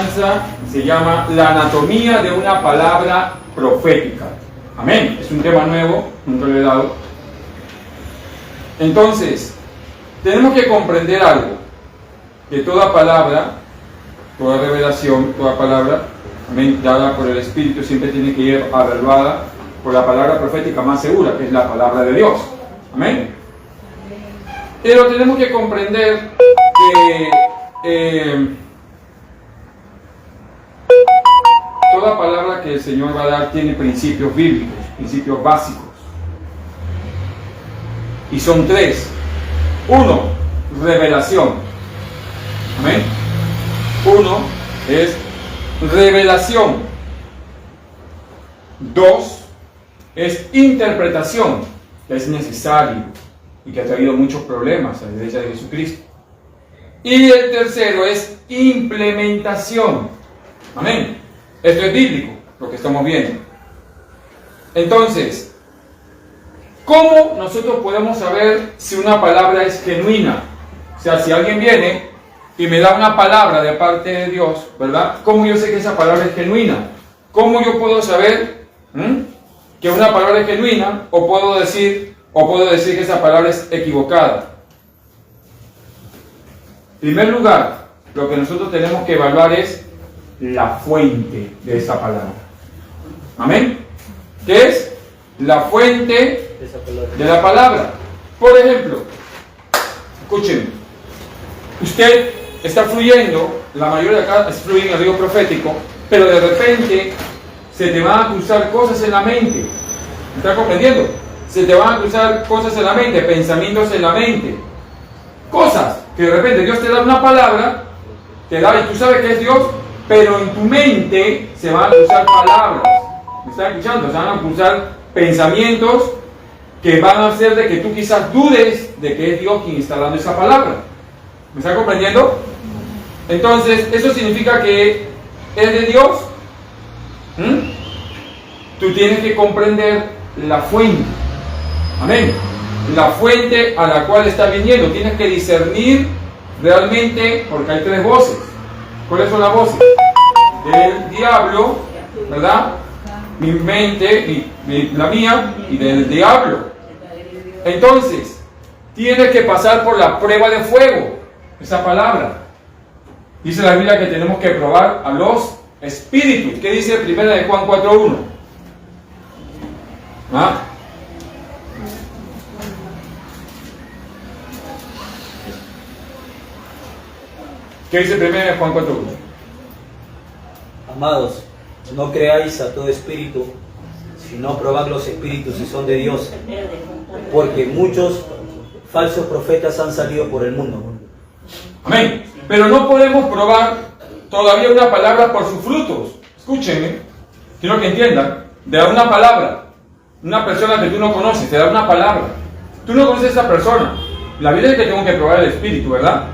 enseñanza se llama la anatomía de una palabra profética. Amén. Es un tema nuevo, nunca lo he dado. Entonces, tenemos que comprender algo, que toda palabra, toda revelación, toda palabra, amén, dada por el Espíritu, siempre tiene que ir evaluada por la palabra profética más segura, que es la palabra de Dios. Amén. Pero tenemos que comprender que toda palabra que el Señor va a dar tiene principios bíblicos, principios básicos. Y son tres. Uno, revelación. Amén. Uno es revelación. Dos, es interpretación, que es necesario y que ha traído muchos problemas a la Iglesia de Jesucristo. Y el tercero es implementación. Amén. Esto es bíblico, lo que estamos viendo. Entonces, ¿cómo nosotros podemos saber si una palabra es genuina? O sea, si alguien viene y me da una palabra de parte de Dios, ¿verdad? ¿Cómo yo sé que esa palabra es genuina? ¿Cómo yo puedo saber que una palabra es genuina o puedo decir que esa palabra es equivocada? En primer lugar, lo que nosotros tenemos que evaluar es la fuente de esa palabra. ¿Amén? ¿Qué es? La fuente de la palabra. Por ejemplo, escuchen, usted está fluyendo, la mayoría de acá fluye en el río profético, pero de repente se te van a cruzar cosas en la mente. ¿Me está comprendiendo? Se te van a cruzar cosas en la mente, pensamientos en la mente. Cosas que de repente Dios te da una palabra, te da y tú sabes que es Dios, pero en tu mente se van a cruzar palabras. ¿Me están escuchando? Se van a cruzar pensamientos que van a hacer de que tú quizás dudes de que es Dios quien está dando esa palabra. ¿Me están comprendiendo? Entonces, ¿eso significa que es de Dios? Tú tienes que comprender la fuente. Amén. La fuente a la cual está viniendo. Tienes que discernir realmente, porque hay tres voces. ¿Cuáles son las voces? Del diablo, ¿verdad? Mi mente, la mía, y del diablo. Entonces, tiene que pasar por la prueba de fuego, esa palabra. Dice la Biblia que tenemos que probar a los espíritus. ¿Qué dice 1 de Juan 4:1? ¿Ah? ¿Qué dice 1 de Juan 4:1? Amados, no creáis a todo espíritu, sino probad los espíritus si son de Dios, porque muchos falsos profetas han salido por el mundo. Amén. Pero no podemos probar todavía una palabra por sus frutos. Escúchenme, quiero que entiendan. De dar una palabra, una persona que tú no conoces, te da una palabra. Tú no conoces a esa persona. La Biblia dice que tengo que probar el espíritu, ¿verdad?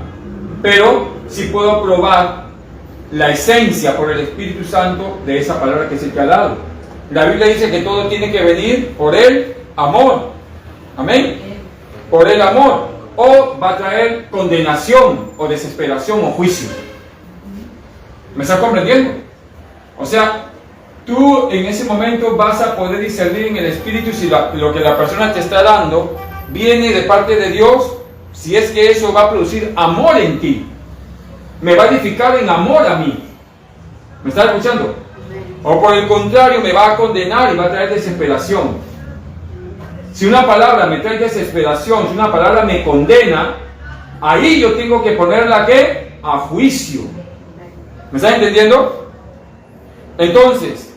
Pero sí puedo probar la esencia por el Espíritu Santo de esa palabra que se te ha dado. La Biblia dice que todo tiene que venir por el amor. Amén. Por el amor. O va a traer condenación, o desesperación, o juicio. ¿Me estás comprendiendo? O sea, tú en ese momento vas a poder discernir en el Espíritu si lo que la persona te está dando viene de parte de Dios, si es que eso va a producir amor en ti. Me va a edificar en amor a mí. ¿Me estás escuchando? O por el contrario, me va a condenar y va a traer desesperación. Si una palabra me trae desesperación, si una palabra me condena, ahí yo tengo que ponerla ¿qué? A juicio. ¿Me estás entendiendo? Entonces,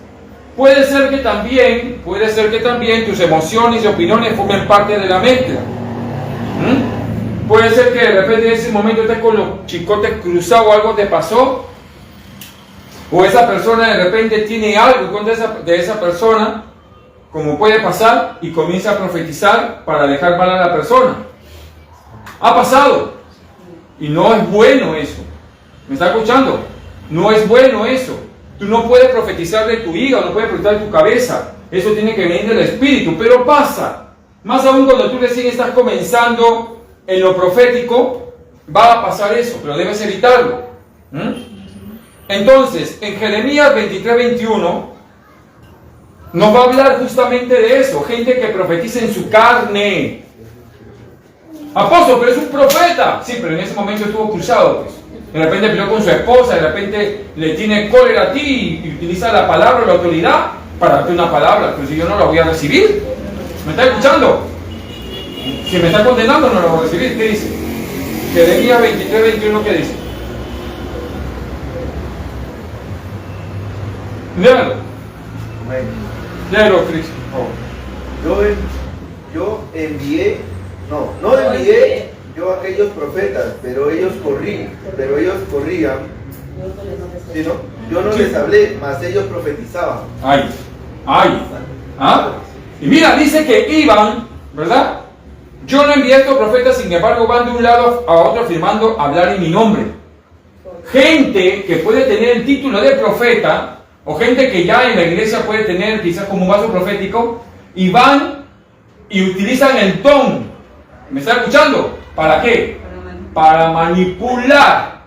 puede ser que también tus emociones y opiniones formen parte de la mezcla. Puede ser que de repente en ese momento estés con los chicotes cruzados o algo te pasó, o esa persona de repente tiene algo contra de esa persona, como puede pasar, y comienza a profetizar para dejar mal a la persona. Ha pasado, y no es bueno eso. ¿Me está escuchando? No es bueno eso. Tú no puedes profetizar de tu hígado, no puedes profetizar de tu cabeza. Eso tiene que venir del Espíritu, pero pasa. Más aún cuando tú recién estás comenzando en lo profético, va a pasar eso, pero debes evitarlo. Entonces, en Jeremías 23:21 nos va a hablar justamente de eso, gente que profetiza en su carne. Apóstol, pero es un profeta. Sí, pero en ese momento estuvo cruzado, pues. De repente peleó con su esposa, de repente le tiene cólera a ti y utiliza la palabra o la autoridad para darte una palabra, pero si yo no la voy a recibir. ¿Me está escuchando? Si me está condenando, no la voy a recibir. ¿Qué dice? Jeremías 23:21, ¿qué dice? Léalo. Léalo, Cris, por favor. Yo envié yo a aquellos profetas, pero ellos corrían. ¿Sí, no? Yo no les hablé, mas ellos profetizaban. Ay. ¿Ah? Y mira, dice que iban, ¿verdad? Yo no envié a estos profetas, sin embargo van de un lado a otro afirmando hablar en mi nombre. Gente que puede tener el título de profeta, o gente que ya en la iglesia puede tener quizás como un vaso profético, y van y utilizan el don. ¿Me está escuchando? ¿Para qué? Para manipular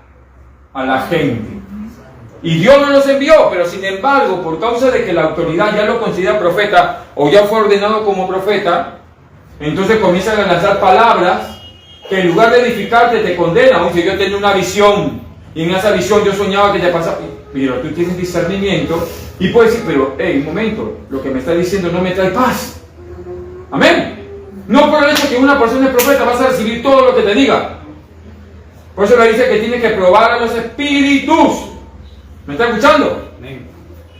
a la gente. Y Dios no los envió, pero sin embargo, por causa de que la autoridad ya lo considera profeta, o ya fue ordenado como profeta, entonces comienzan a lanzar palabras que en lugar de edificarte te condenan. O sea, yo tenía una visión, y en esa visión yo soñaba que te pasaba, pero tú tienes discernimiento, y puedes decir, pero, un momento, lo que me está diciendo no me trae paz. Amén. No por el hecho que una persona es profeta vas a recibir todo lo que te diga. Por eso le dice que tiene que probar a los espíritus. ¿Me está escuchando?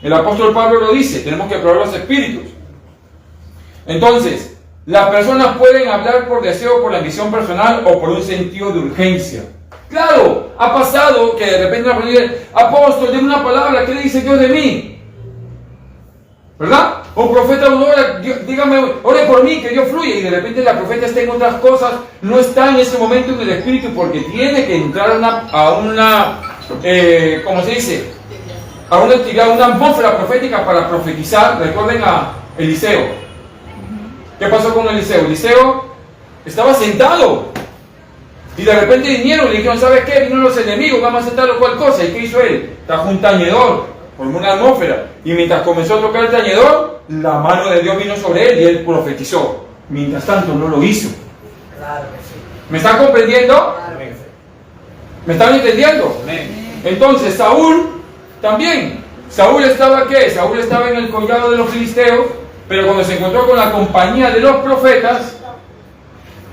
El apóstol Pablo lo dice, tenemos que probar los espíritus. Entonces, las personas pueden hablar por deseo, por la ambición personal o por un sentido de urgencia. Claro, ha pasado que de repente una persona dice, apóstol, deme una palabra, ¿qué le dice Dios de mí? ¿Verdad? O profeta, dígame, ore por mí, que Dios fluya. Y de repente la profeta está en otras cosas, no está en ese momento en el espíritu porque tiene que entrar a una ¿cómo se dice? A una actividad, una atmósfera profética para profetizar. Recuerden a Eliseo. ¿Qué pasó con Eliseo? Eliseo estaba sentado y de repente vinieron y le dijeron, ¿sabes qué? Vinieron los enemigos, vamos a hacer tal o cual cosa. ¿Y qué hizo él? Trajo un tañedor, formó una atmósfera, y mientras comenzó a tocar el tañedor, la mano de Dios vino sobre él y él profetizó. Mientras tanto no lo hizo. ¿Me están comprendiendo? ¿Me están entendiendo? Entonces Saúl también. ¿Saúl estaba qué? Saúl estaba en el collado de los filisteos, pero cuando se encontró con la compañía de los profetas,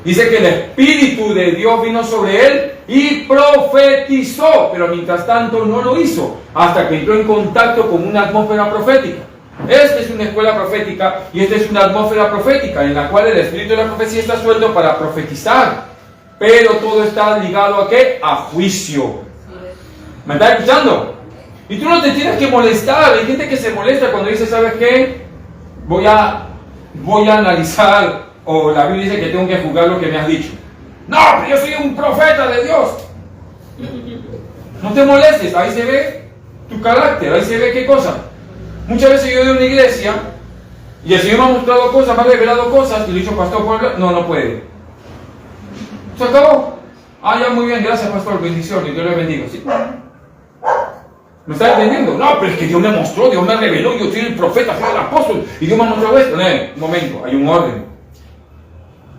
dice que el Espíritu de Dios vino sobre él y profetizó, pero mientras tanto no lo hizo, hasta que entró en contacto con una atmósfera profética. Esta es una escuela profética y esta es una atmósfera profética en la cual el Espíritu de la profecía está suelto para profetizar, pero todo está ligado ¿a qué? A juicio. ¿Me estás escuchando? Y tú no te tienes que molestar. Hay gente que se molesta cuando dice, ¿sabes qué? Voy a analizar, o la Biblia dice que tengo que juzgar lo que me has dicho. No, pero yo soy un profeta de Dios. No te molestes, ahí se ve tu carácter, ahí se ve qué cosa. Muchas veces yo he ido a una iglesia y el Señor me ha mostrado cosas, me ha revelado cosas y le he dicho, pastor, ¿puedo hablar? No puede. Se acabó. Ya muy bien, gracias pastor, bendiciones, Dios le bendiga. ¿Sí? ¿Me está entendiendo? No, pero es que Dios me mostró, Dios me reveló, yo soy el profeta, soy el apóstol, y Dios me mostró esto. Un momento, hay un orden.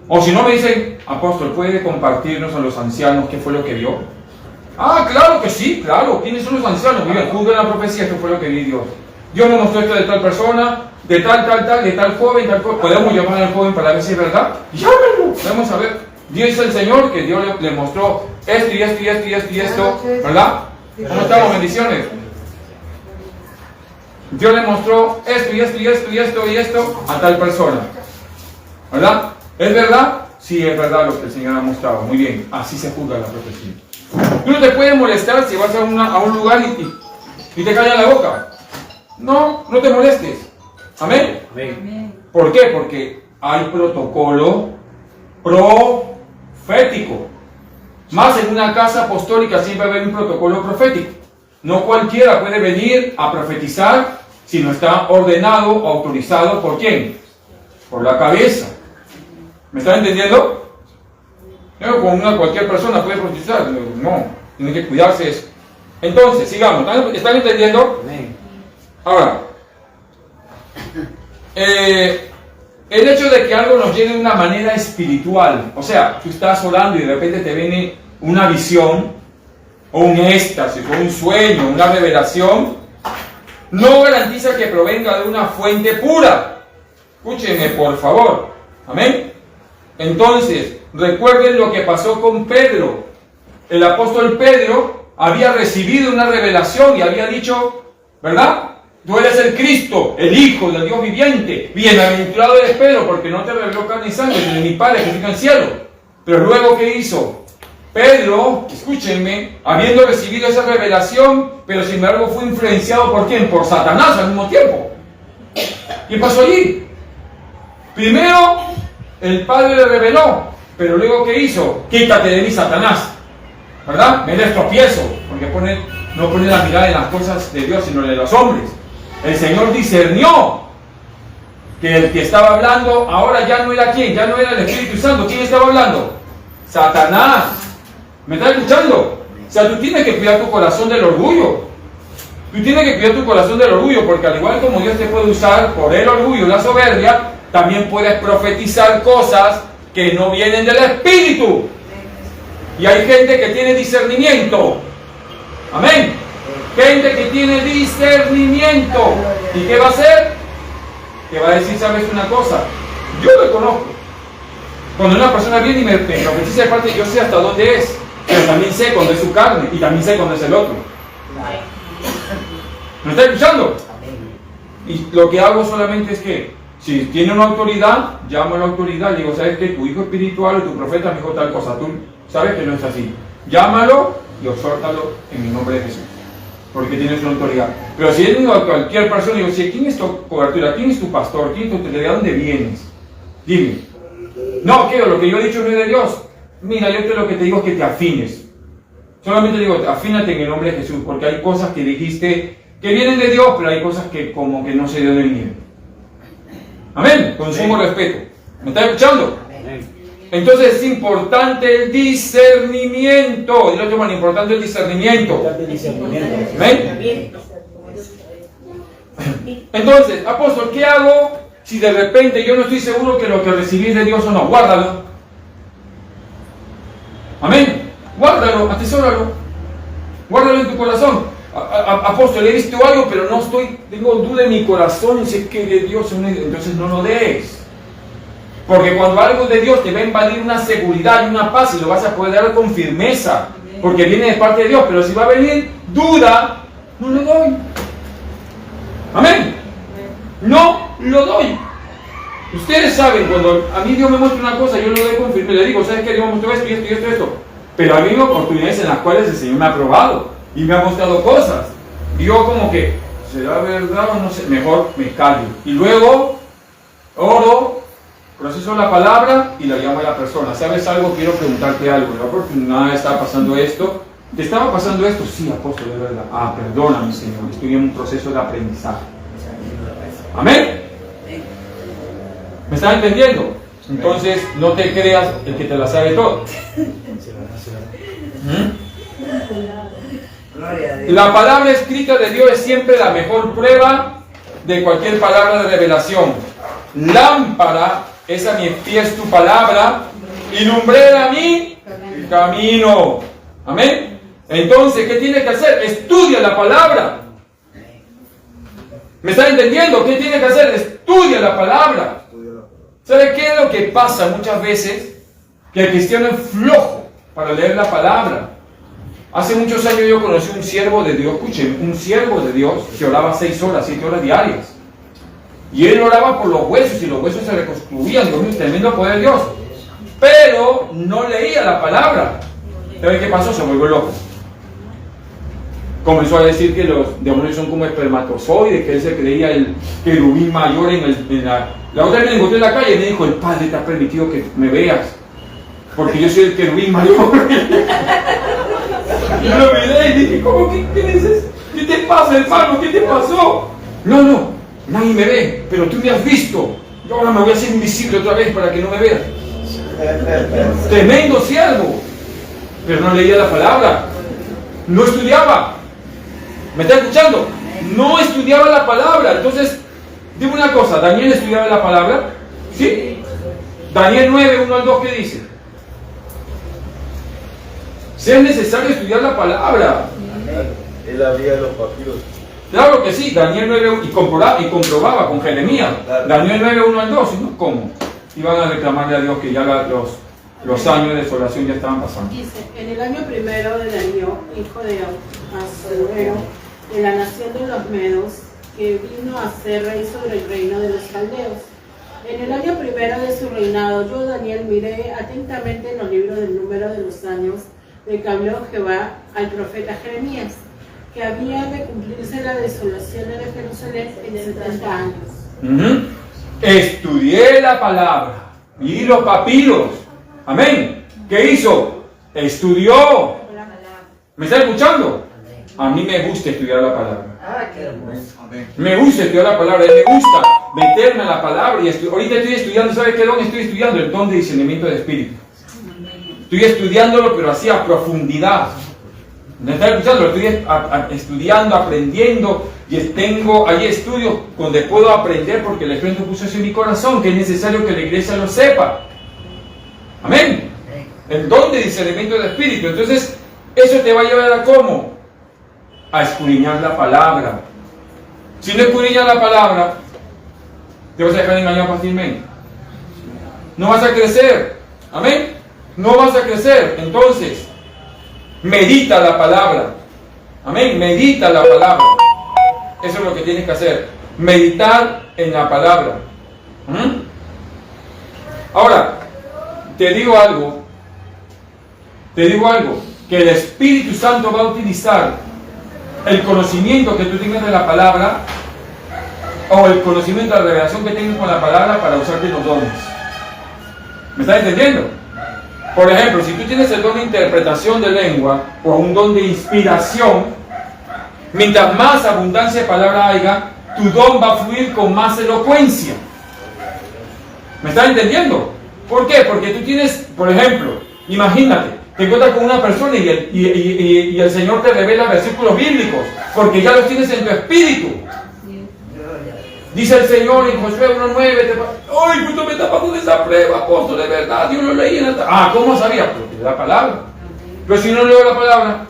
O si no me dicen, apóstol, ¿puede compartirnos a los ancianos qué fue lo que vio? Claro que sí, claro. ¿Quiénes son los ancianos? Miren, juzguen la profecía, esto fue lo que vi Dios. Dios me mostró esto de tal persona, de tal, de tal joven, ¿Podemos llamar al joven para ver si es verdad? Llámenlo. Vamos a ver. Dios es el Señor, que Dios le mostró esto y esto y esto y esto y esto, ¿verdad? ¿Cómo estamos? Bendiciones. Dios le mostró esto y esto y esto y esto y esto a tal persona, ¿verdad? ¿Es verdad? Sí, es verdad lo que el Señor ha mostrado. Muy bien, así se juzga la profecía. Tú no te puedes molestar si vas a un lugar y te callan la boca. No te molestes. ¿Amén? Amén. ¿Por qué? Porque hay protocolo profético. Más en una casa apostólica siempre va a haber un protocolo profético. No cualquiera puede venir a profetizar si no está ordenado o autorizado ¿por quién? Por la cabeza. ¿Me están entendiendo? Cualquier persona puede profetizar. No, tiene que cuidarse eso. Entonces, sigamos. ¿Están entendiendo? Amén. Ahora, el hecho de que algo nos llegue de una manera espiritual, o sea, tú estás orando y de repente te viene una visión, o un éxtasis, o un sueño, una revelación, no garantiza que provenga de una fuente pura. Escúchenme, por favor. Amén. Entonces, recuerden lo que pasó con Pedro. El apóstol Pedro había recibido una revelación y había dicho, ¿verdad? Tú eres el Cristo, el Hijo del Dios viviente. Bienaventurado eres Pedro, porque no te reveló carne y sangre, sino mi Padre que está en el cielo. Pero luego, ¿qué hizo? Pedro, escúchenme, habiendo recibido esa revelación, pero sin embargo fue influenciado ¿por quién? Por Satanás al mismo tiempo. ¿Qué pasó allí? Primero, el Padre le reveló, pero luego ¿qué hizo? Quítate de mí, Satanás. ¿Verdad? Me des tropiezo, porque no pone la mirada en las cosas de Dios, sino en de los hombres. El Señor discernió que el que estaba hablando ahora ya no era quién, ya no era el Espíritu Santo. ¿Quién estaba hablando? Satanás. ¿Me estás escuchando? O sea, tú tienes que cuidar tu corazón del orgullo. Tú tienes que cuidar tu corazón del orgullo, porque al igual como Dios te puede usar por el orgullo y la soberbia, también puedes profetizar cosas que no vienen del Espíritu. Y hay gente que tiene discernimiento. Amén. Gente que tiene discernimiento. ¿Y qué va a hacer? Que va a decir, ¿sabes una cosa? Yo lo conozco. Cuando una persona viene y me profetiza de parte, yo sé hasta dónde es. Pero también sé cuándo es su carne. Y también sé cuándo es el otro. ¿Me está escuchando? Y lo que hago solamente es que, si tiene una autoridad, llamo a la autoridad y digo, ¿sabes qué? Tu hijo espiritual o tu profeta me dijo tal cosa. Tú sabes que no es así. Llámalo y exhórtalo en el nombre de Jesús. Porque tienes una autoridad. Pero si he ido a cualquier persona y digo, ¿quién es tu cobertura? ¿Quién es tu pastor? ¿Quién es tu autoridad? ¿De dónde vienes? Dime. No, quiero, lo que yo he dicho no es de Dios. Mira, yo lo que te digo es que te afines. Solamente digo, afínate en el nombre de Jesús, porque hay cosas que dijiste que vienen de Dios, pero hay cosas que como que no sé de dónde vienen. Amén. Con sumo respeto. ¿Me estás escuchando? Amén. Entonces es importante el discernimiento. Dile otro, importante el discernimiento. ¿Amén? Entonces, apóstol, ¿qué hago si de repente yo no estoy seguro que lo que recibí es de Dios o no? Guárdalo. Amén. Guárdalo, atesóralo. Guárdalo en tu corazón. Apóstol, he visto algo, pero no tengo duda en mi corazón, sé que de Dios, entonces no lo des. Porque cuando algo de Dios te va a invadir una seguridad y una paz y lo vas a poder dar con firmeza, porque viene de parte de Dios, pero si va a venir duda, no lo doy. Amén. No lo doy. Ustedes saben, cuando a mí Dios me muestra una cosa, yo lo doy con firmeza, le digo, ¿sabes qué? Dios me mostró esto y esto y esto y esto. Pero ha habido oportunidades en las cuales el Señor me ha probado y me ha mostrado cosas. Y yo como que, ¿será verdad o no sé? Mejor me callo. Y luego oro, proceso la palabra y la llamo a la persona. ¿Sabes algo? Quiero preguntarte algo. La oportunidad está pasando esto. ¿Te estaba pasando esto? Sí, apóstol, de verdad. Ah, perdóname, Señor. Estoy en un proceso de aprendizaje. Amén. ¿Me están entendiendo? Entonces, no te creas el que te la sabe todo. La palabra escrita de Dios es siempre la mejor prueba de cualquier palabra de revelación. Lámpara es a mis pies tu palabra y lumbrera a mí el camino. Amén. Entonces, ¿qué tienes que hacer? Estudia la palabra. ¿Me están entendiendo? ¿Qué tienes que hacer? Estudia la palabra. ¿Sabe qué es lo que pasa muchas veces? Que el cristiano es flojo para leer la palabra. Hace muchos años yo conocí un siervo de Dios, escuchen, un siervo de Dios que oraba 6 horas, 7 horas diarias. Y él oraba por los huesos y los huesos se reconstruían, Dios mío, tremendo poder de Dios. Pero no leía la palabra. ¿Sabe qué pasó? Se volvió loco. Comenzó a decir que los demonios son como espermatozoides, que él se creía el querubín mayor en la... La otra vez me encontré en la calle y me dijo, el Padre te ha permitido que me veas, porque yo soy el querubín mayor. Y yo lo miré y dije, ¿cómo? ¿Qué dices? ¿Qué te pasa, hermano? ¿Qué te pasó? No, nadie me ve, pero tú me has visto. Yo ahora me voy a hacer invisible otra vez para que no me veas. Tremendo siervo. Pero no leía la palabra. No estudiaba. ¿Me está escuchando? No estudiaba la palabra. Entonces, dime una cosa, ¿Daniel estudiaba la palabra? ¿Sí? Daniel 9, 1 al 2, ¿qué dice? Si es necesario estudiar la palabra. Él abría los papiros. Claro que sí, Daniel 9 y comprobaba con Jeremías. Claro. Daniel 9, 1 al 2, ¿no? ¿Cómo? Iban a reclamarle a Dios que ya los años de desolación ya estaban pasando. Dice, en el año primero de Darío, hijo de Asuero, de la nación de los Medos, que vino a ser rey sobre el reino de los caldeos. En el año primero de su reinado, yo, Daniel, miré atentamente en los libros del número de los años de que habló Jehová al profeta Jeremías, que había de cumplirse la desolación de Jerusalén en 70 años. Estudié la palabra y los papiros. Amén. ¿Qué hizo? Estudió. ¿Me está escuchando? A mí me gusta estudiar la palabra. Me gusta estudiar la palabra. Me gusta meterme a la palabra. Y ahorita estoy estudiando. ¿Sabe qué don estoy estudiando? El don de discernimiento de espíritu. Estoy estudiándolo, pero así a profundidad. ¿Me está escuchando? Estoy estudiando, aprendiendo. Y tengo ahí estudios donde puedo aprender porque el Espíritu puso eso en mi corazón, que es necesario que la iglesia lo sepa. Amén. El don de discernimiento del espíritu. Entonces, eso te va a llevar a ¿cómo? A escudriñar la palabra. Si no escudriñas la palabra, te vas a dejar engañar fácilmente. No vas a crecer. Amén. No vas a crecer. Entonces, medita la palabra. Amén. Medita la palabra. Eso es lo que tienes que hacer. Meditar en la palabra. Ahora, te digo algo, que el Espíritu Santo va a utilizar el conocimiento que tú tengas de la palabra o el conocimiento de la revelación que tengas con la palabra para usarte los dones. ¿Me estás entendiendo? Por ejemplo, si tú tienes el don de interpretación de lengua o un don de inspiración, mientras más abundancia de palabra haya, tu don va a fluir con más elocuencia. ¿Me estás entendiendo? ¿Por qué? Porque tú tienes, por ejemplo, imagínate, te encuentras con una persona y el Señor te revela versículos bíblicos, porque ya los tienes en tu espíritu. Dice el Señor en Josué 1:9, ¡ay, pues tú me estás pasando esa prueba, apóstol, de verdad! Yo lo leí en el... Ah, ¿cómo sabía? Porque la palabra. Pero si no leo la palabra,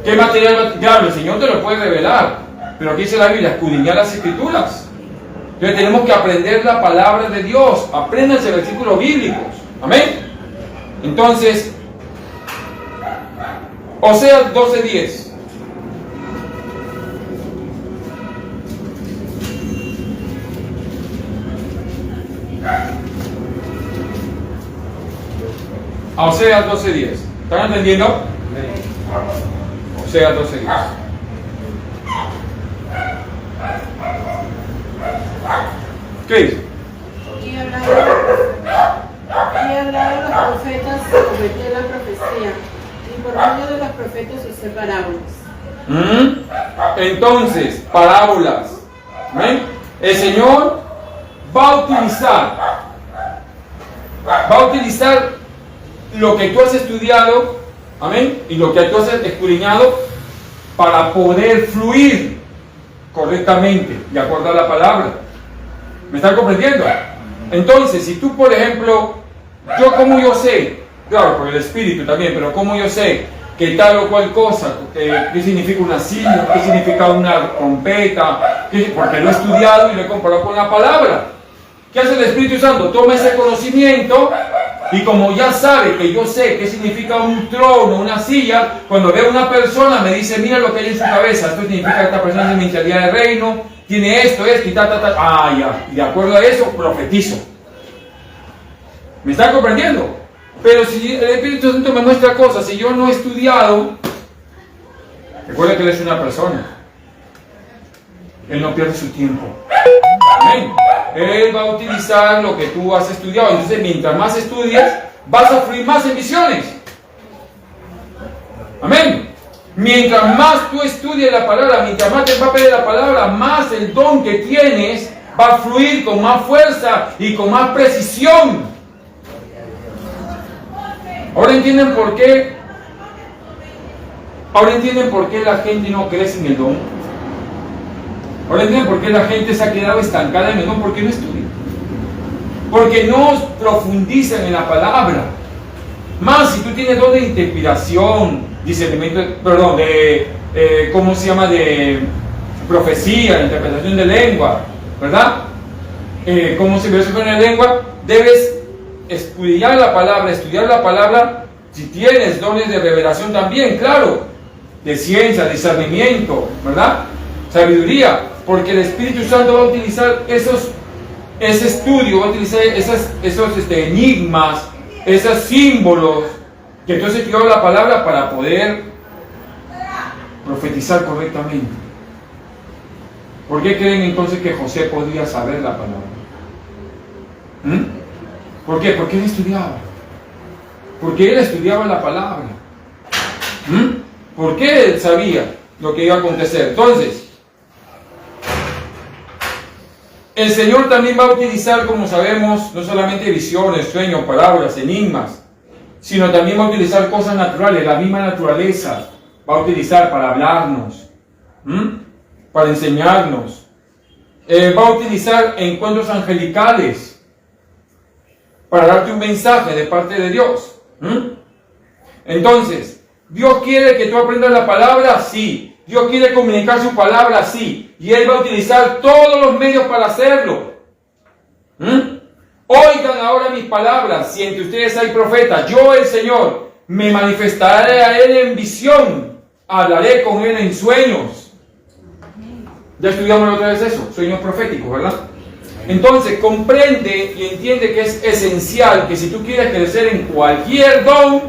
¿qué material? Claro, el Señor te lo puede revelar, pero aquí dice la Biblia, escudriñar las Escrituras. Entonces tenemos que aprender la palabra de Dios. Apréndanse versículos bíblicos. Amén. Entonces, Oseas 12:10. Oseas 12:10. ¿Están entendiendo? Oseas 12:10. ¿Qué dice? Y hablado los profetas, cometió la profecía, y por medio de los profetas usé parábolas. Entonces, parábolas. ¿Ven? El Señor va a utilizar lo que tú has estudiado, amén, y lo que tú has escudriñado para poder fluir correctamente, de acuerdo a la palabra. ¿Me están comprendiendo? Entonces, si tú, por ejemplo, como yo sé, claro, por el Espíritu también, pero como yo sé que tal o cual cosa, qué significa una silla, qué significa una trompeta, porque lo he estudiado y lo he comparado con la palabra. ¿Qué hace el Espíritu Santo? Toma ese conocimiento y como ya sabe que yo sé qué significa un trono, una silla, cuando veo a una persona me dice, mira lo que hay en su cabeza, esto significa que esta persona es mentalidad de reino, tiene esto y tal. Ah, ya. Y de acuerdo a eso, profetizo. ¿Me están comprendiendo? Pero si el Espíritu Santo me muestra cosas, si yo no he estudiado, recuerda que Él es una persona. Él no pierde su tiempo. Amén. Él va a utilizar lo que tú has estudiado. Entonces, mientras más estudias, vas a fluir más en visiones. Amén. Mientras más tú estudies la palabra, mientras más te empapes de la palabra, más el don que tienes va a fluir con más fuerza y con más precisión. Ahora entienden por qué Ahora entienden por qué la gente no crece en el don. Ahora entienden por qué la gente se ha quedado estancada en el don, porque no estudian. Porque no profundizan en la palabra. Más si tú tienes don de inspiración, discernimiento, perdón, ¿cómo se llama? De profecía, de interpretación de lengua, ¿verdad? ¿Cómo se ve eso con la lengua? Debes estudiar la palabra. Si tienes dones de revelación también, claro, de ciencia, discernimiento, ¿verdad? Sabiduría, porque el Espíritu Santo va a utilizar ese estudio, va a utilizar esos enigmas, esos símbolos, que entonces estudió la palabra para poder profetizar correctamente. ¿Por qué creen entonces que José podía saber la palabra? ¿Por qué? Porque él estudiaba. Porque él estudiaba la palabra. ¿Por qué él sabía lo que iba a acontecer? Entonces, el Señor también va a utilizar, como sabemos, no solamente visiones, sueños, parábolas, enigmas, sino también va a utilizar cosas naturales, la misma naturaleza va a utilizar para hablarnos, para enseñarnos. Va a utilizar encuentros angelicales para darte un mensaje de parte de Dios. Entonces, ¿Dios quiere que tú aprendas la palabra? Sí. ¿Dios quiere comunicar su palabra? Sí. Y Él va a utilizar todos los medios para hacerlo. Oigan ahora mis palabras. Si entre ustedes hay profetas, yo el Señor me manifestaré a Él en visión. Hablaré con Él en sueños. Ya estudiamos la otra vez eso, sueños proféticos, ¿verdad? Entonces comprende y entiende que es esencial que si tú quieres crecer en cualquier don,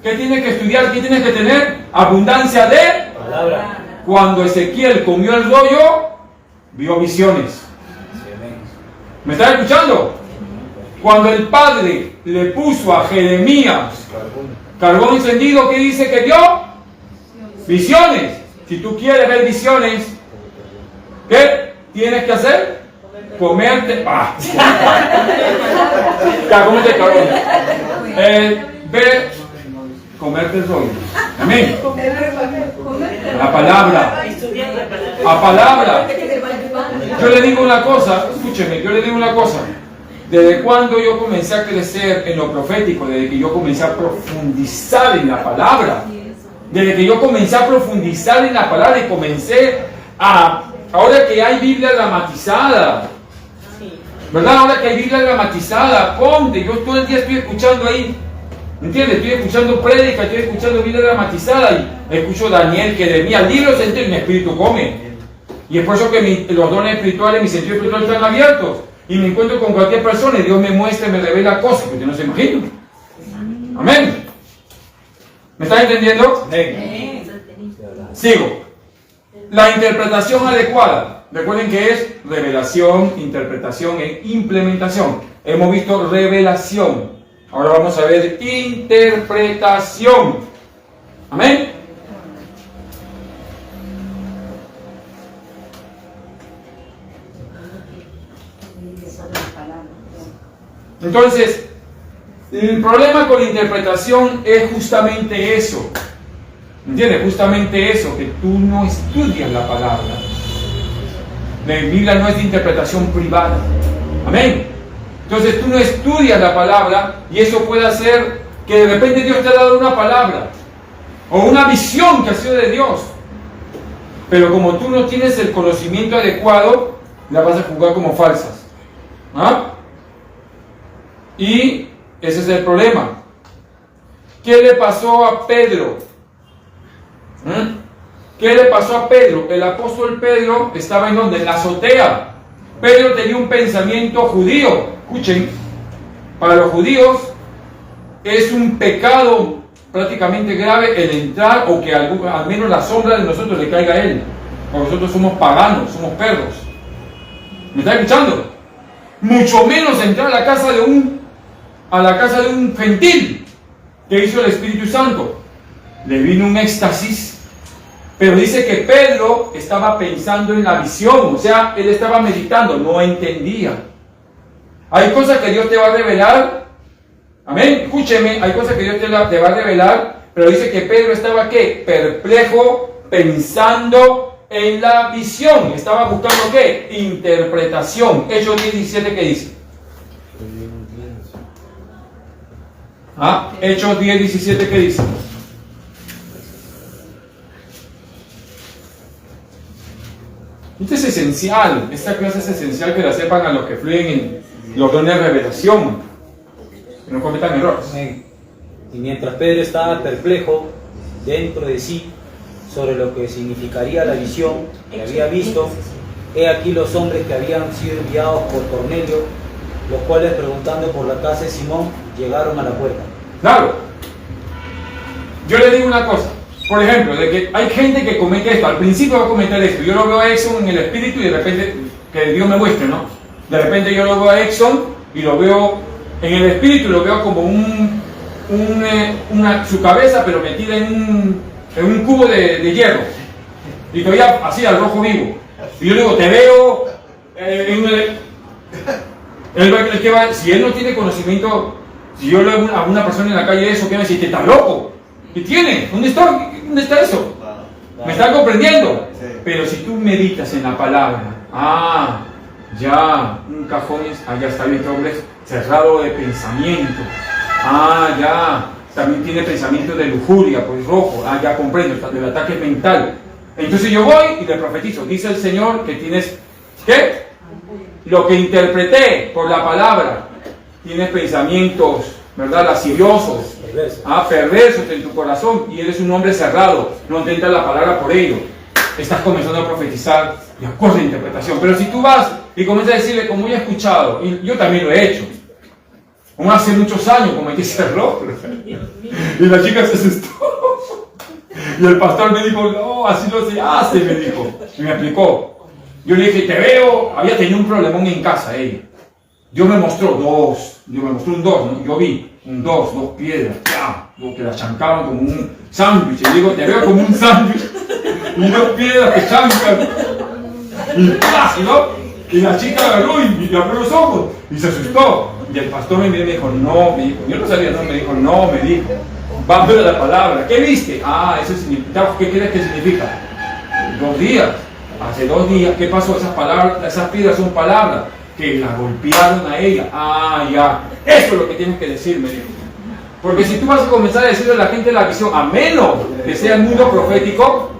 ¿qué tienes que estudiar? ¿Qué tienes que tener? Abundancia de palabra. Cuando Ezequiel comió el rollo, vio visiones. ¿Me estás escuchando? Cuando el Padre le puso a Jeremías carbón encendido, ¿qué dice que vio? Visiones. Si tú quieres ver visiones, ¿qué tienes que hacer? Comerte. Ya, cómete carbón. Comerte el rollo. Amén. La palabra. La palabra. Yo le digo una cosa, escúcheme, yo le digo una cosa. Desde cuando yo comencé a crecer en lo profético, desde que yo comencé a profundizar en la palabra, desde que yo comencé a profundizar en la palabra y comencé a, ahora que hay Biblia dramatizada, ¿verdad? Ahora que hay Biblia dramatizada, ponte, yo todo el día estoy escuchando ahí, ¿entiendes? Estoy escuchando prédica, estoy escuchando Biblia dramatizada y escucho Daniel, Jeremías, libros enteros y mi espíritu come. Y es por eso que los dones espirituales, mi sentido espiritual están abiertos. Y me encuentro con cualquier persona y Dios me muestra y me revela cosas que usted no se imagina. Amén. ¿Me están entendiendo? Amén. Sigo. La interpretación adecuada. Recuerden que es revelación, interpretación e implementación. Hemos visto revelación. Ahora vamos a ver interpretación. Amén. Entonces, el problema con la interpretación es justamente eso. ¿Entiendes? Justamente eso, que tú no estudias la palabra. La Biblia no es de interpretación privada. Amén. Entonces tú no estudias la palabra y eso puede hacer que de repente Dios te ha dado una palabra o una visión que ha sido de Dios. Pero como tú no tienes el conocimiento adecuado, la vas a juzgar como falsas. ¿Ah? Y ese es el problema. ¿Qué le pasó a Pedro? ¿Qué le pasó a Pedro? El apóstol Pedro estaba en donde? En la azotea. Pedro tenía un pensamiento judío. Escuchen, para los judíos es un pecado prácticamente grave el entrar o que al menos la sombra de nosotros le caiga a él. Porque nosotros somos paganos, somos perros. ¿Me está escuchando? Mucho menos entrar a la casa de un gentil. ¿Qué hizo el Espíritu Santo? Le vino un éxtasis. Pero dice que Pedro estaba pensando en la visión, o sea, él estaba meditando, no entendía. Hay cosas que Dios te va a revelar, amén, escúcheme, hay cosas que Dios te va a revelar Pero dice que Pedro estaba, ¿qué? Perplejo, pensando en la visión. Estaba buscando, ¿qué? Interpretación. Hechos 10:17, ¿qué dice? Hechos 10:17, ¿qué dice? Esto es esencial, esta clase es esencial que la sepan a los que fluyen en los dones de revelación, que no cometan errores. Amén. Y mientras Pedro estaba perplejo dentro de sí sobre lo que significaría la visión que había visto, he aquí los hombres que habían sido enviados por Cornelio, los cuales preguntando por la casa de Simón llegaron a la puerta. Claro, yo le digo una cosa, por ejemplo, de que hay gente que comete esto, al principio va a cometer esto, yo lo veo a Exxon en el espíritu y de repente, que Dios me muestre, ¿no? De repente yo lo veo a Exxon y lo veo en el espíritu, lo veo como su cabeza pero metida en un cubo de hierro, y todavía así al rojo vivo, y yo le digo, te veo si él no tiene conocimiento, si yo le hago a una persona en la calle eso, ¿qué me dice? ¿Estás loco? ¿Qué tiene? ¿Dónde está eso? ¿Me están comprendiendo? Sí. Pero si tú meditas en la palabra, ya, un cajón ya está bien, este hombre es cerrado de pensamiento. Ya, también tiene pensamiento de lujuria, pues rojo. Ya comprendo, está del ataque mental. Entonces yo voy y le profetizo. Dice el Señor que tienes, ¿qué? Lo que interpreté por la palabra. Tienes pensamientos, ¿verdad? Lasciviosos, perversos en tu corazón, y eres un hombre cerrado, no entendas la palabra por ello. Estás comenzando a profetizar de acuerdo a la interpretación. Pero si tú vas y comienzas a decirle, como yo he escuchado, y yo también lo he hecho, como hace muchos años cometí ese error, y la chica se asustó, y el pastor me dijo, no, así no se hace, me dijo, y me explicó. Yo le dije, te veo, había tenido un problemón en casa ella. Dios me mostró un dos, ¿no? Yo vi dos piedras, que la chancaban como un sándwich. Y digo, te veo como un sándwich, y dos piedras que chancan, ¿no? Y la chica agarró y abrió los ojos, y se asustó. Y el pastor me dijo, no, me dijo, yo no sabía, no, me dijo, va a ver la palabra. ¿Qué viste? Eso significa, ¿qué crees que significa? 2 días. Hace 2 días, ¿qué pasó? Esas piedras son palabras que la golpearon a ella. Ya. Eso es lo que tienes que decir, me dijo. Porque si tú vas a comenzar a decirle a la gente la visión, a menos que sea el mundo profético,